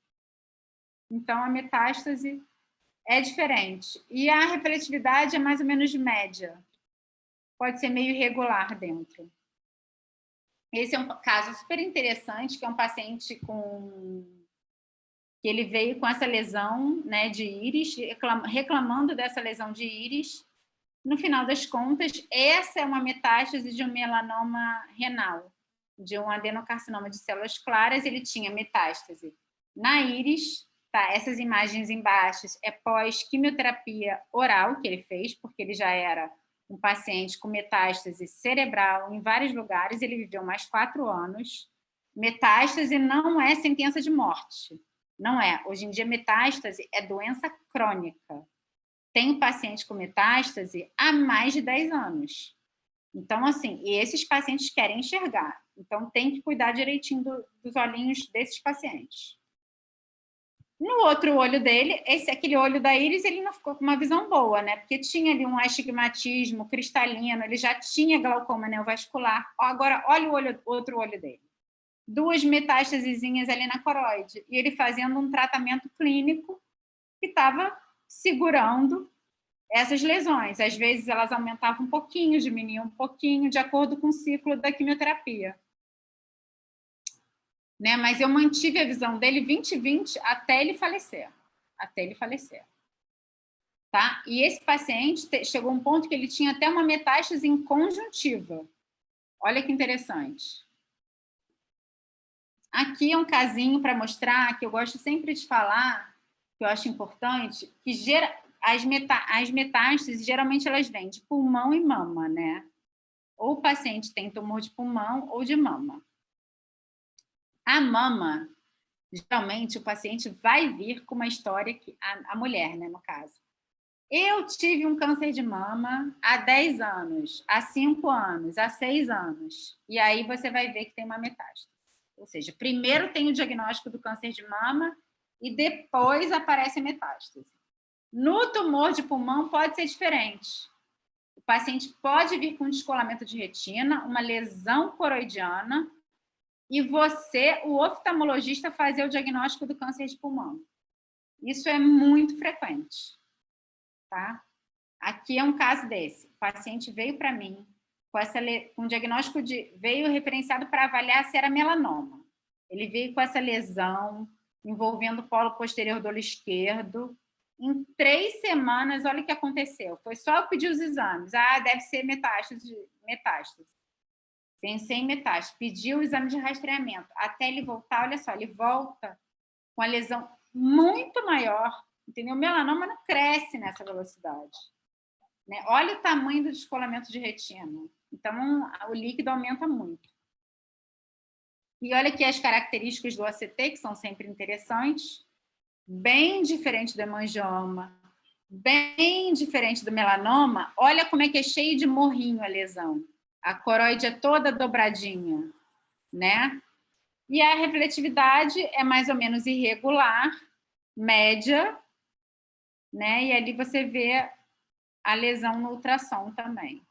Então, a metástase é diferente. E a refletividade é mais ou menos de média. Pode ser meio irregular dentro. Esse é um caso super interessante, que é um paciente que ele veio com essa lesão, né, de íris, reclamando dessa lesão de íris. No final das contas, essa é uma metástase de um melanoma renal, de um adenocarcinoma de células claras. Ele tinha metástase na íris. Tá, essas imagens embaixo é pós-quimioterapia oral que ele fez, porque ele já era um paciente com metástase cerebral em vários lugares, ele viveu mais 4 anos. Metástase não é sentença de morte, não é. Hoje em dia, metástase é doença crônica. Tem paciente com metástase há mais de 10 anos. Então, assim, e esses pacientes querem enxergar. Então, tem que cuidar direitinho dos olhinhos desses pacientes. No outro olho dele, aquele olho da íris, ele não ficou com uma visão boa, né? Porque tinha ali um astigmatismo cristalino, ele já tinha glaucoma neovascular. Agora, olha o outro olho dele. 2 metástasezinhas ali na coroide. E ele fazendo um tratamento clínico que estava segurando essas lesões. Às vezes elas aumentavam um pouquinho, diminuíam um pouquinho, de acordo com o ciclo da quimioterapia. Né? Mas eu mantive a visão dele 20/20 até ele falecer. Até ele falecer. Tá? E esse paciente chegou a um ponto que ele tinha até uma metástase em conjuntiva. Olha que interessante. Aqui é um casinho para mostrar, que eu gosto sempre de falar, que eu acho importante, que as metástases, geralmente, elas vêm de pulmão e mama, né? Ou o paciente tem tumor de pulmão ou de mama. A mama, geralmente, o paciente vai vir com uma história, a mulher, né, no caso. Eu tive um câncer de mama há 10 anos, há 5 anos, há 6 anos. E aí você vai ver que tem uma metástase. Ou seja, primeiro tem o diagnóstico do câncer de mama e depois aparece a metástase. No tumor de pulmão pode ser diferente. O paciente pode vir com descolamento de retina, uma lesão coroidiana, e você, o oftalmologista, fazer o diagnóstico do câncer de pulmão. Isso é muito frequente. Tá? Aqui é um caso desse. O paciente veio para mim com diagnóstico veio referenciado para avaliar se era melanoma. Ele veio com essa lesão envolvendo o polo posterior do olho esquerdo. Em 3 semanas, olha o que aconteceu. Foi só eu pedir os exames. Ah, deve ser metástase. Pensei em metástase. Pedi o exame de rastreamento. Até ele voltar, olha só, ele volta com a lesão muito maior. Entendeu? O melanoma não cresce nessa velocidade. Né? Olha o tamanho do descolamento de retina. Então, o líquido aumenta muito. E olha aqui as características do OCT, que são sempre interessantes. Bem diferente do hemangioma, bem diferente do melanoma. Olha como é que é cheio de morrinho a lesão. A coroide é toda dobradinha, né? E a refletividade é mais ou menos irregular, média, né? E ali você vê a lesão no ultrassom também.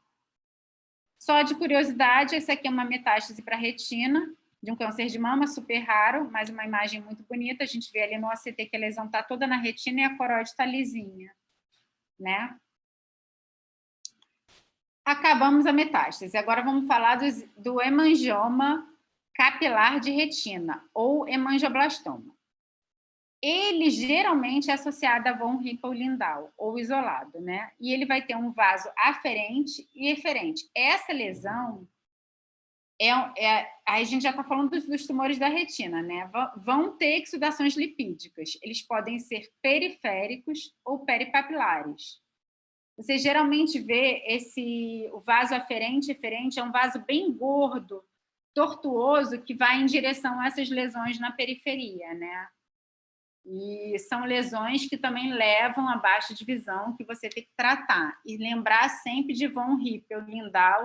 Só de curiosidade, essa aqui é uma metástase para retina, de um câncer de mama, super raro, mas uma imagem muito bonita. A gente vê ali no OCT que a lesão está toda na retina e a coroide está lisinha, né? Acabamos a metástase. Agora vamos falar do hemangioma capilar de retina, ou hemangioblastoma. Ele geralmente é associado a von Hippel-Lindau, ou isolado, né? E ele vai ter um vaso aferente e eferente. Essa lesão, a gente já está falando dos tumores da retina, né? Vão ter exudações lipídicas. Eles podem ser periféricos ou peripapilares. Você geralmente vê o vaso aferente e eferente, é um vaso bem gordo, tortuoso, que vai em direção a essas lesões na periferia, né? E são lesões que também levam a baixa de visão, que você tem que tratar. E lembrar sempre de von Hippel-Lindau,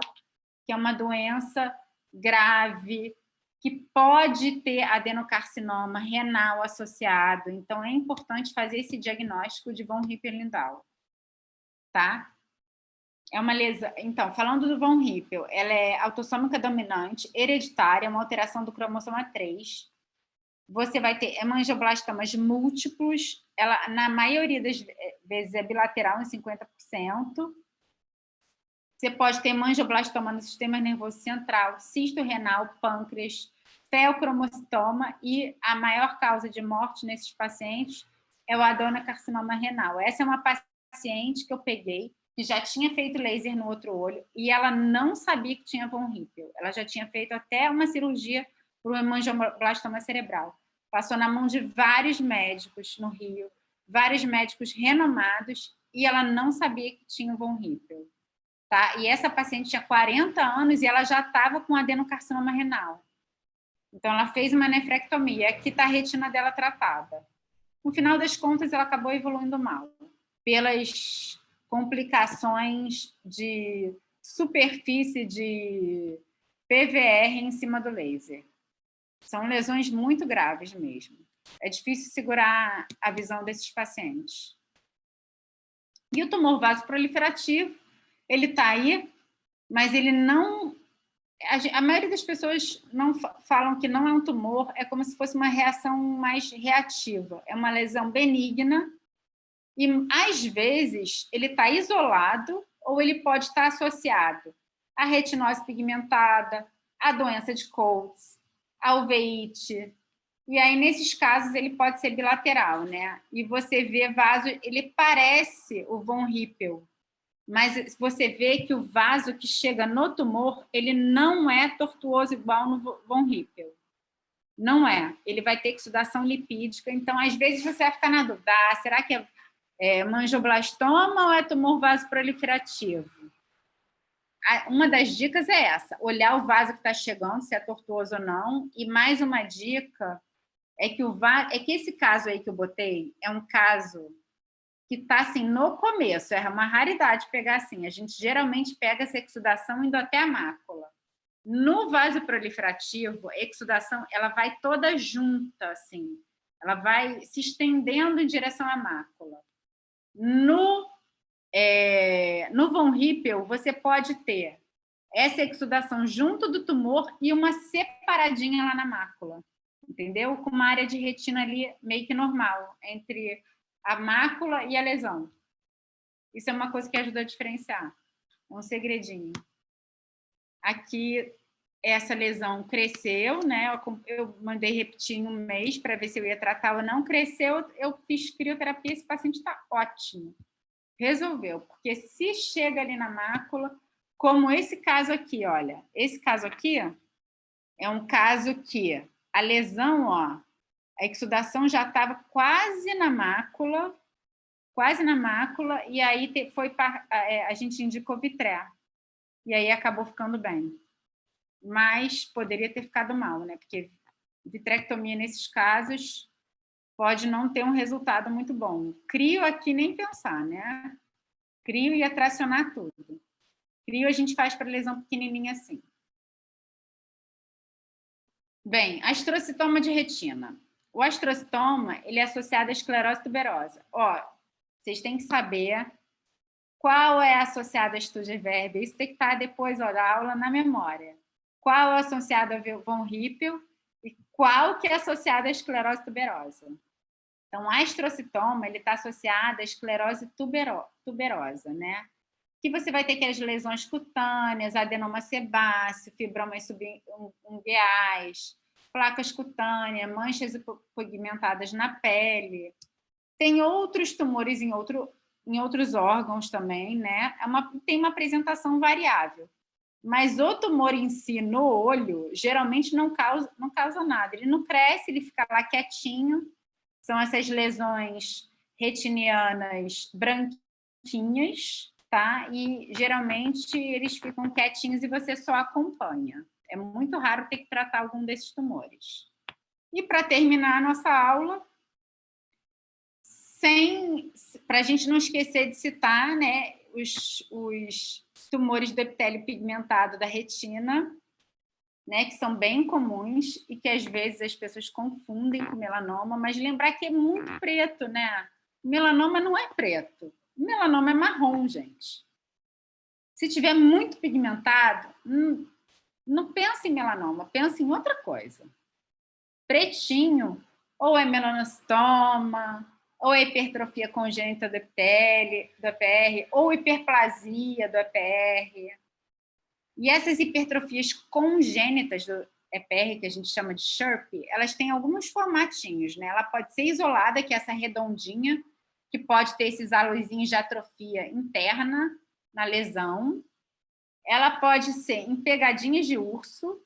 que é uma doença grave, que pode ter adenocarcinoma renal associado. Então, é importante fazer esse diagnóstico de von Hippel-Lindau. Tá? É uma lesão. Então, falando do von Hippel, ela é autossômica dominante, hereditária, uma alteração do cromossoma 3. Você vai ter hemangioblastomas múltiplos, ela, na maioria das vezes, é bilateral, em 50%. Você pode ter hemangioblastoma no sistema nervoso central, cisto renal, pâncreas, feocromocitoma, e a maior causa de morte nesses pacientes é o adenocarcinoma renal. Essa é uma paciente que eu peguei, que já tinha feito laser no outro olho, e ela não sabia que tinha von Hippel. Ela já tinha feito até uma cirurgia para o hemangioblastoma cerebral. Passou na mão de vários médicos no Rio, vários médicos renomados, e ela não sabia que tinha von Hippel. Tá? E essa paciente tinha 40 anos e ela já estava com adenocarcinoma renal. Então, ela fez uma nefrectomia. Aqui está a retina dela tratada. No final das contas, ela acabou evoluindo mal, pelas complicações de superfície de PVR em cima do laser. São lesões muito graves mesmo. É difícil segurar a visão desses pacientes. E o tumor vasoproliferativo, ele está aí, mas ele não A maioria das pessoas não falam que não é um tumor, é como se fosse uma reação mais reativa. É uma lesão benigna e, às vezes, ele está isolado ou ele pode estar associado à retinose pigmentada, à doença de Coates, à uveíte. E aí, nesses casos, ele pode ser bilateral, né? E você vê vaso, ele parece o von Hippel, mas você vê que o vaso que chega no tumor, ele não é tortuoso igual no von Hippel. Não é. Ele vai ter exudação lipídica. Então, às vezes, você vai ficar na dúvida. Será que é manjoblastoma ou é tumor vasoproliferativo? Uma das dicas é essa. Olhar o vaso que está chegando, se é tortuoso ou não. E mais uma dica é que esse caso aí que eu botei é um caso que está assim no começo, é uma raridade pegar assim. A gente geralmente pega essa exudação indo até a mácula. No vaso proliferativo, a exudação ela vai toda junta, assim, ela vai se estendendo em direção à mácula. No von Hippel, você pode ter essa exudação junto do tumor e uma separadinha lá na mácula, entendeu? Com uma área de retina ali meio que normal, entre a mácula e a lesão. Isso é uma coisa que ajuda a diferenciar. É um segredinho. Aqui, essa lesão cresceu, né? Eu mandei repetir em um mês para ver se eu ia tratar ou não. Cresceu, eu fiz crioterapia, esse paciente está ótimo. Resolveu, porque se chega ali na mácula, como esse caso aqui, olha, esse caso aqui é um caso que a lesão, ó, a exudação já estava quase na mácula, e aí a gente indicou Vitré, e aí acabou ficando bem. Mas poderia ter ficado mal, né? Porque vitrectomia nesses casos pode não ter um resultado muito bom. Crio aqui nem pensar, né? Crio ia tracionar tudo. Crio a gente faz para lesão pequenininha assim. Bem, astrocitoma de retina. O astrocitoma, ele é associado à esclerose tuberosa. Ó, vocês têm que saber qual é associado a Studeverbe. Isso tem que estar depois da aula na memória. Qual é associado a von Hippel e qual que é associado à esclerose tuberosa. Então, a astrocitoma, ele está associado à esclerose tuberosa, né? Que você vai ter que as lesões cutâneas, adenoma sebáceo, fibromas subungueais, placas cutâneas, manchas pigmentadas na pele. Tem outros tumores em outros órgãos também, né? Tem uma apresentação variável. Mas o tumor em si, no olho, geralmente não causa nada. Ele não cresce, ele fica lá quietinho. São essas lesões retinianas branquinhas, tá? E geralmente eles ficam quietinhos e você só acompanha. É muito raro ter que tratar algum desses tumores. E para terminar a nossa aula, para a gente não esquecer de citar, né, os tumores do epitélio pigmentado da retina, né, que são bem comuns e que às vezes as pessoas confundem com melanoma, mas lembrar que é muito preto, né? Melanoma não é preto, melanoma é marrom, gente. Se tiver muito pigmentado, não pensa em melanoma, pensa em outra coisa. Pretinho, ou é melanostoma, ou é hipertrofia congênita do epitélio, do EPR, ou hiperplasia do EPR. E essas hipertrofias congênitas do EPR, que a gente chama de SHRP, elas têm alguns formatinhos, né? Ela pode ser isolada, que é essa redondinha, que pode ter esses alozinhos de atrofia interna na lesão. Ela pode ser em pegadinhas de urso,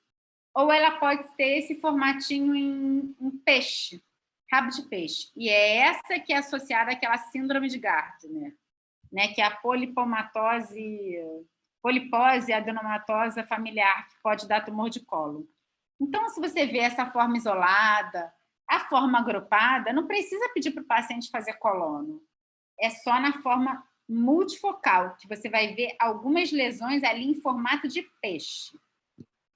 ou ela pode ter esse formatinho em peixe, rabo de peixe. E é essa que é associada àquela síndrome de Gardner, né? Que é a polipose adenomatosa familiar, que pode dar tumor de colo. Então, se você vê essa forma isolada, a forma agrupada, não precisa pedir para o paciente fazer colono. É só na forma multifocal, que você vai ver algumas lesões ali em formato de peixe.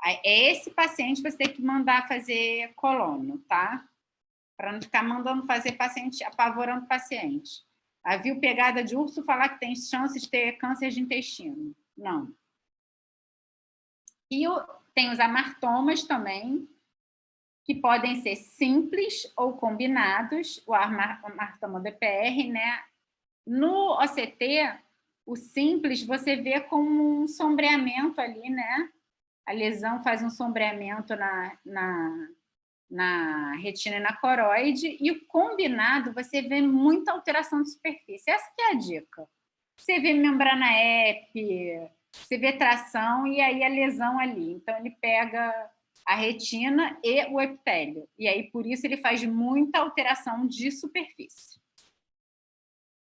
É esse paciente que você tem que mandar fazer colono, tá? Para não ficar mandando fazer paciente, apavorando o paciente. Viu pegada de urso falar que tem chances de ter câncer de intestino. Não. E Tem os amartomas também, que podem ser simples ou combinados, o amartoma DPR, né? No OCT, o simples você vê como um sombreamento ali, né? A lesão faz um sombreamento na retina e na coroide, e o combinado você vê muita alteração de superfície. Essa que é a dica. Você vê membrana EP, você vê tração e aí a lesão ali. Então, ele pega a retina e o epitélio. E aí, por isso, ele faz muita alteração de superfície.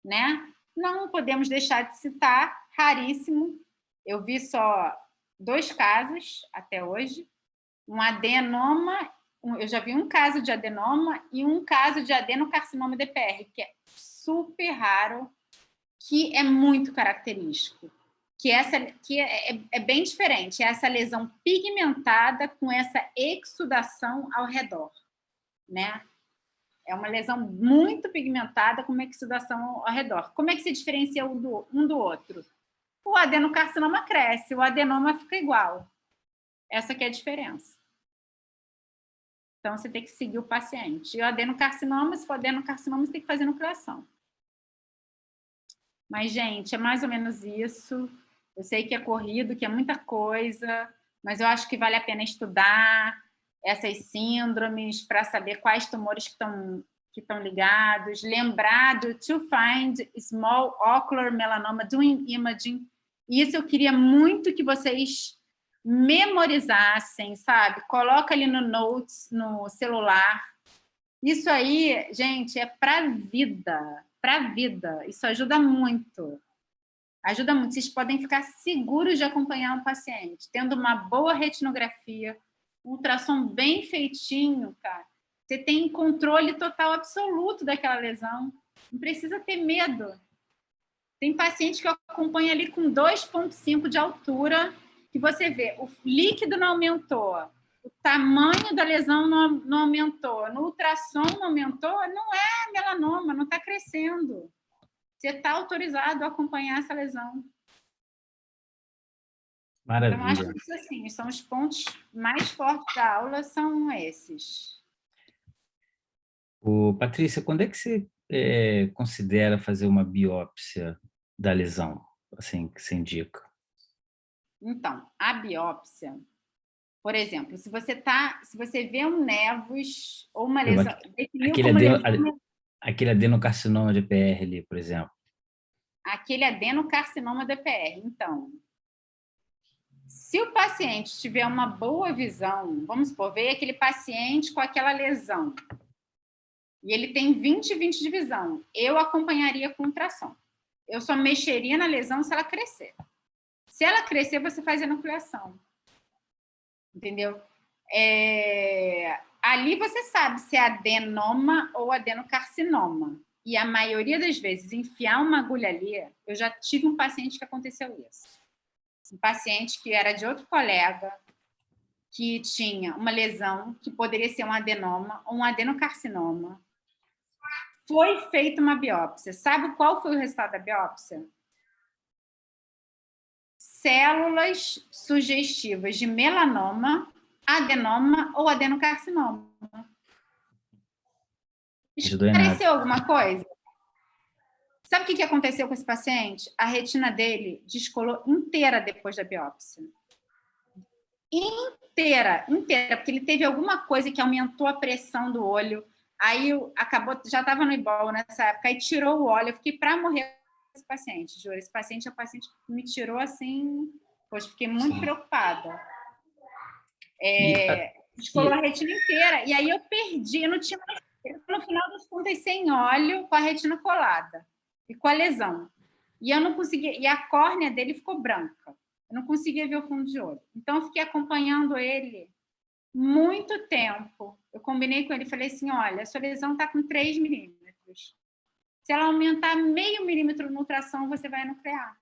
Né? Não podemos deixar de citar, raríssimo, eu vi só 2 casos até hoje, um adenoma, eu já vi um caso de adenoma e um caso de adenocarcinoma DPR, que é super raro, que é muito característico, que é bem diferente, é essa lesão pigmentada com essa exudação ao redor, né? É uma lesão muito pigmentada com uma exudação ao redor. Como é que se diferencia um do outro? O adenocarcinoma cresce, o adenoma fica igual. Essa que é a diferença. Então, você tem que seguir o paciente. E o adenocarcinoma, se for adenocarcinoma, você tem que fazer nucleação. Mas, gente, é mais ou menos isso. Eu sei que é corrido, que é muita coisa, mas eu acho que vale a pena estudar essas síndromes para saber quais tumores que estão ligados. Lembrar do To Find Small Ocular Melanoma Doing Imaging. Isso eu queria muito que vocês memorizassem, sabe? Coloca ali no Notes, no celular. Isso aí, gente, é para vida. Para vida. Isso ajuda muito. Ajuda muito. Vocês podem ficar seguros de acompanhar um paciente, tendo uma boa retinografia, um ultrassom bem feitinho, cara. Você tem controle total absoluto daquela lesão. Não precisa ter medo. Tem paciente que eu acompanho ali com 2,5 de altura, que você vê, o líquido não aumentou, o tamanho da lesão não aumentou, no ultrassom não aumentou, não é melanoma, não está crescendo. Você está autorizado a acompanhar essa lesão. Maravilha. Então, acho que isso, assim, são os pontos mais fortes da aula, são esses. Patrícia, quando é que você considera fazer uma biópsia da lesão, assim, que você indica? Então, a biópsia, por exemplo, se você vê um nevus ou uma lesão, definiu como lesão... Aquele adenocarcinoma de PR ali, por exemplo. Aquele adenocarcinoma DPR. Então, se o paciente tiver uma boa visão, vamos supor, veio aquele paciente com aquela lesão, e ele tem 20/20 de visão, eu acompanharia com ultrassom. Eu só mexeria na lesão se ela crescer. Se ela crescer, você faz enucleação. Entendeu? Ali você sabe se é adenoma ou adenocarcinoma. E a maioria das vezes, enfiar uma agulha ali, eu já tive um paciente que aconteceu isso. Um paciente que era de outro colega, que tinha uma lesão, que poderia ser um adenoma ou um adenocarcinoma. Foi feita uma biópsia. Sabe qual foi o resultado da biópsia? Células sugestivas de melanoma, adenoma ou adenocarcinoma. Esclareceu alguma coisa? Sabe o que aconteceu com esse paciente? A retina dele descolou inteira depois da biópsia. Inteira, porque ele teve alguma coisa que aumentou a pressão do olho. Aí acabou, já estava no IBOL nessa época, aí tirou o óleo. Eu fiquei para morrer com esse paciente, juro. Esse paciente é o paciente que me tirou assim, pois fiquei muito preocupada. Descolou a retina inteira. E aí eu perdi, eu não tinha mais. No final das contas, sem óleo, com a retina colada e com a lesão. E eu não conseguia, e a córnea dele ficou branca. Eu não conseguia ver o fundo de olho. Então, eu fiquei acompanhando ele muito tempo. Eu combinei com ele, falei assim, olha, a sua lesão está com 3 milímetros. Se ela aumentar meio milímetro no ultrassom, você vai nuclear.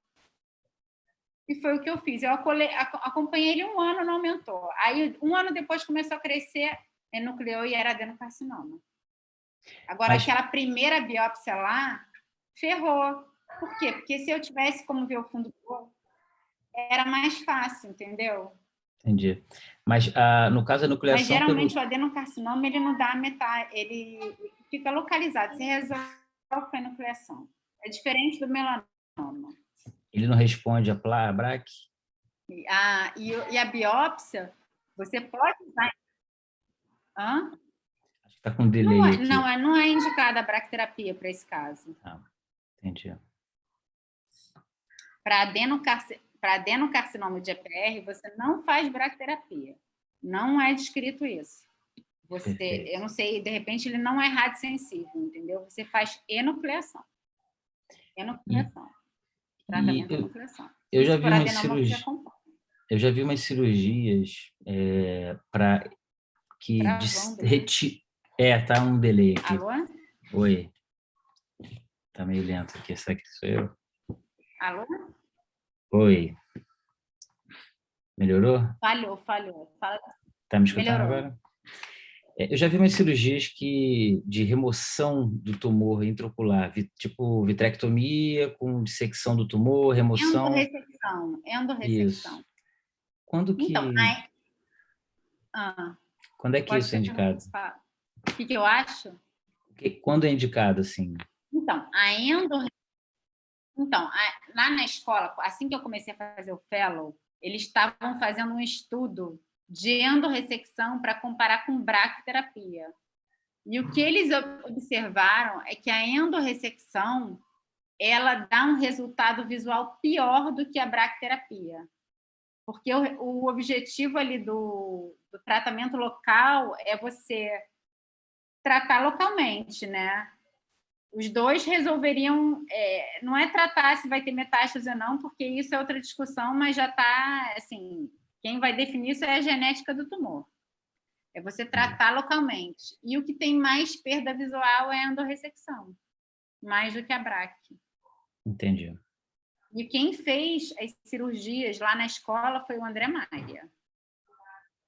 E foi o que eu fiz. Eu acompanhei ele 1 ano, não aumentou. Aí, 1 ano depois, começou a crescer, nucleou e era adenocarcinoma. Agora, aquela primeira biópsia lá, ferrou. Por quê? Porque se eu tivesse como ver o fundo do olho, era mais fácil, entendeu? Entendi. Mas, no caso, a Mas nucleação geralmente pelo... o adenocarcinoma ele não dá metade, ele fica localizado, você resolve com a nucleação. É diferente do melanoma. Ele não responde a BRAC? E a biópsia, você pode usar. Hã? Acho que está com um Não delay é, aqui. não é indicada a bracterapia para esse caso. Ah, entendi. Para adenocarcinoma de EPR, você não faz bracterapia. Não é descrito isso. Eu não sei, de repente ele não é radiosensível, entendeu? Você faz enucleação. Enucleação. E Tratamento de enucleação. eu já Se vi for umas adenoma, você cirurgias, acompanha. eu já vi umas cirurgias para que Travando, né? tá um delay aqui. Alô? Oi. Tá meio lento aqui, será que sou eu? Alô? Oi. Melhorou? Falhou. Fala. Tá me escutando Melhorou. agora? Eu já vi umas cirurgias de remoção do tumor intraocular, tipo vitrectomia com dissecção do tumor, remoção. Isso. Endorressecção. Quando Então, que, quando é que pode isso é indicado? perguntar. O que eu acho? Quando é indicado, assim? Então, lá na escola, assim que eu comecei a fazer o fellow, eles estavam fazendo um estudo de endorressecção para comparar com bracterapia. E o que eles observaram é que a endorressecção ela dá um resultado visual pior do que a bracterapia. Porque o objetivo ali do tratamento local é você tratar localmente, né? Os dois resolveriam, não é tratar se vai ter metástase ou não, porque isso é outra discussão, mas já está, assim, quem vai definir isso é a genética do tumor. É você tratar localmente. E o que tem mais perda visual é a endorressecção, mais do que a BRAC. Entendi. E quem fez as cirurgias lá na escola foi o André Maia.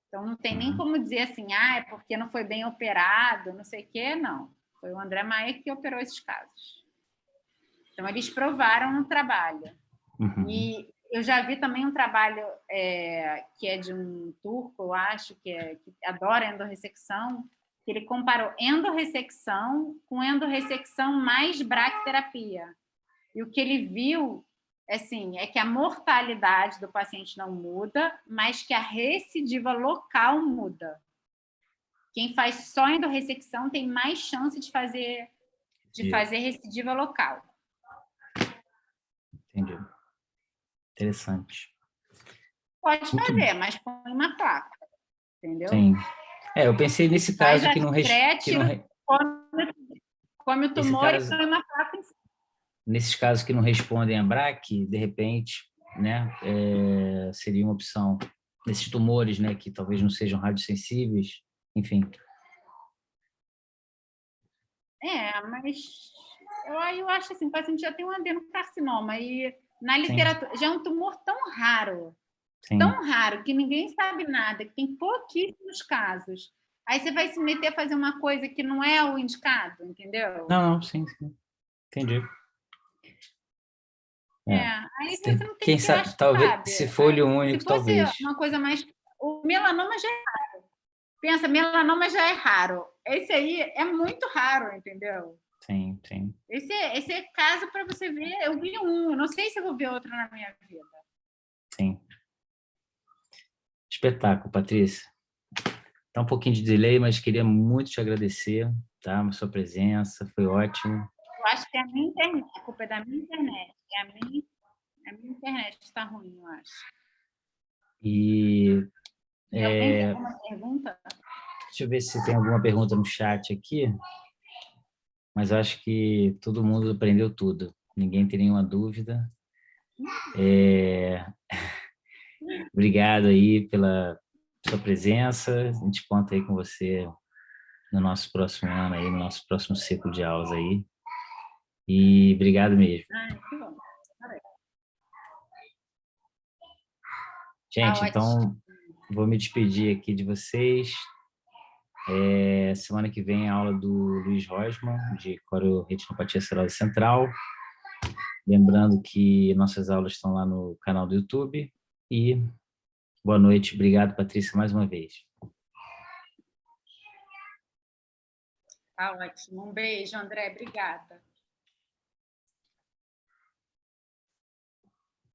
Então não tem nem como dizer assim, é porque não foi bem operado, não sei o quê, não. Foi o André Maia que operou esses casos. Então, eles provaram no trabalho. Uhum. E eu já vi também um trabalho que é de um turco, eu acho, que adora endorressecção, que ele comparou endorressecção com endorressecção mais bracterapia. E o que ele viu assim, é que a mortalidade do paciente não muda, mas que a recidiva local muda. Quem faz só endorressecção tem mais chance de fazer recidiva local. Entendi. Interessante. Pode fazer, mas põe uma placa, entendeu? Sim. Eu pensei nesse caso que não... come o tumor e põe uma placa em cima. Nesses casos que não respondem a BRAC, de repente, né, seria uma opção. Nesses tumores, né, que talvez não sejam radiosensíveis, enfim. Mas eu acho assim, o paciente já tem um adenocarcinoma e na literatura já é um tumor tão raro, que ninguém sabe nada, que tem pouquíssimos casos. Aí você vai se meter a fazer uma coisa que não é o indicado, entendeu? Não, sim. Entendi. Aí você não tem Quem que, sabe, acho que talvez, sabe. se for olho único, Se fosse talvez. uma coisa mais... O melanoma já é raro. Pensa, melanoma já é raro. Esse aí é muito raro, entendeu? Sim. Esse é caso para você ver. Eu vi um, eu não sei se eu vou ver outro na minha vida. Sim. Espetáculo, Patrícia. Tá um pouquinho de delay, mas queria muito te agradecer, tá? A sua presença, foi ótimo. Eu acho que é a minha internet, a culpa é da minha internet. A minha internet está ruim, eu acho. E alguém tem alguma pergunta? Deixa eu ver se tem alguma pergunta no chat aqui, mas eu acho que todo mundo aprendeu tudo. Ninguém tem nenhuma dúvida. Obrigado aí pela sua presença. A gente conta aí com você no nosso próximo ano aí, no nosso próximo ciclo de aulas aí. E obrigado mesmo. Que bom. Gente, então vou me despedir aqui de vocês. Semana que vem a aula do Luiz Rosman, de coriretinopatia serosa central. Lembrando que nossas aulas estão lá no canal do YouTube e Boa noite. Obrigado, Patrícia, mais uma vez. Tá ótimo. Um beijo, André. Obrigada.